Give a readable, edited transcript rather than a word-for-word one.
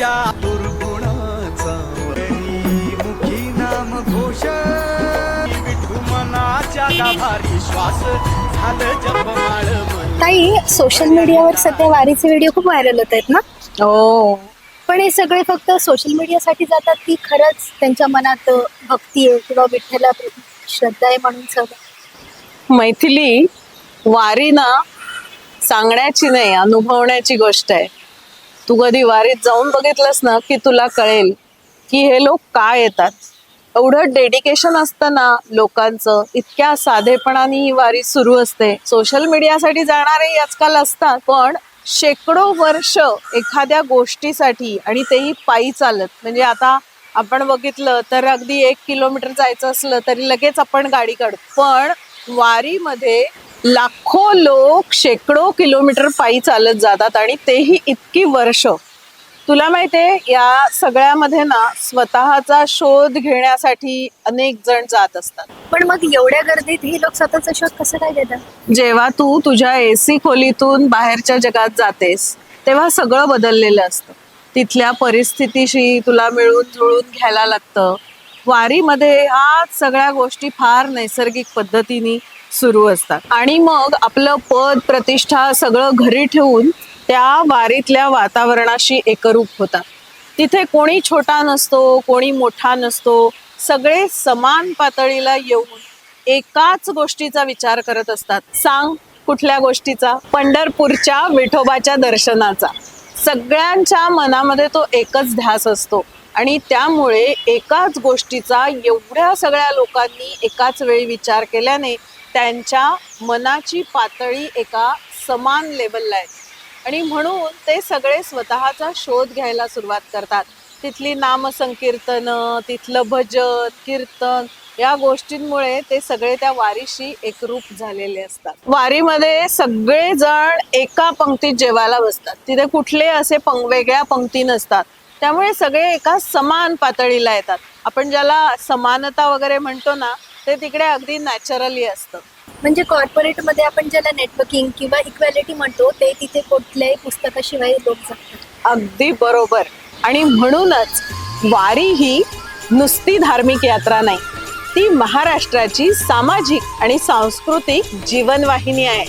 माझ्या दुर्गुणाचा मुखी नाम घोष विठू मनाच्या गाभारी श्वास झालं जपमाळ मन. ताई, सोशल मीडियावर सध्या वारीचे व्हिडिओ खूप व्हायरल होत आहेत ना? हो, पण हे सगळे फक्त सोशल मीडियासाठी जातात की खरंच त्यांच्या मनात भक्ती आहे किंवा विठ्ठला श्रद्धा आहे म्हणून सगळं? मैथिली, वारी ना सांगण्याची नाही, अनुभवण्याची गोष्ट आहे. तू कधी वारीत जाऊन बघितलंस ना की तुला कळेल की हे लोक का येतात. एवढं डेडिकेशन असतं ना लोकांचं, इतक्या साधेपणाने ही वारी सुरू असते. सोशल मीडियासाठी जाणारे आजकाल असतात, पण शेकडो वर्ष एखाद्या गोष्टीसाठी, आणि तेही पायी चालत. म्हणजे आता आपण बघितलं तर अगदी 1 किलोमीटर जायचं असलं तरी लगेच आपण गाडी काढतो, पण वारीमध्ये लाखो लोक शेकडो किलोमीटर पायी चालत जातात, आणि तेही इतकी वर्ष. तुला माहितीये, या सगळ्यामध्ये ना स्वतःचा शोध घेण्यासाठी अनेक जण जात असतात. पण मग एवढ्या गर्दीत हे लोक स्वतःचा शोध कसं काय देतात? जेव्हा तू तुझ्या एसी खोलीतून बाहेरच्या जगात जातेस तेव्हा सगळं बदललेलं असतं. तिथल्या परिस्थितीशी तुला मिळून जुळून घ्यायला लागतं. वारीमध्ये ह्या सगळ्या गोष्टी फार नैसर्गिक पद्धतीने सुरू असतात, आणि मग आपलं पद प्रतिष्ठा सगळं घरी ठेवून त्या वारीतल्या वातावरणाशी एकरूप होतात. तिथे कोणी छोटा नसतो, कोणी मोठा नसतो, सगळे समान पातळीला येऊन एकाच गोष्टीचा विचार करत असतात. सांग, कुठल्या गोष्टीचा? पंढरपूरच्या विठोबाच्या दर्शनाचा. सगळ्यांच्या मनामध्ये तो एकच ध्यास असतो, आणि त्यामुळे एकाच गोष्टीचा एवढ्या सगळ्या लोकांनी एकाच वेळी विचार केल्याने त्यांच्या मनाची पातळी एका समान लेवलला आहे, आणि म्हणून ते सगळे स्वतःचा शोध घ्यायला सुरुवात करतात. तिथली नामसंकीर्तन, तिथलं भजन कीर्तन, या गोष्टींमुळे ते सगळे त्या वारीशी एकरूप झालेले असतात. वारीमध्ये सगळे जण एका पंक्तीत जेवायला बसतात. तिथे कुठले असे वेगळ्या पंक्ती नसतात, त्यामुळे सगळे एका समान पातळीला येतात. आपण ज्याला समानता वगैरे म्हणतो ना, ते तिकडे अगदी नॅचरली असतं. म्हणजे कॉर्पोरेटमध्ये आपण ज्याला नेटवर्किंग किंवा इक्वॅलिटी म्हणतो, ते तिथे कुठल्याही पुस्तकाशिवाय लोक जगतात. अगदी बरोबर. आणि म्हणूनच वारी ही नुसती धार्मिक यात्रा नाही, ती महाराष्ट्राची सामाजिक आणि सांस्कृतिक जीवनवाहिनी आहे.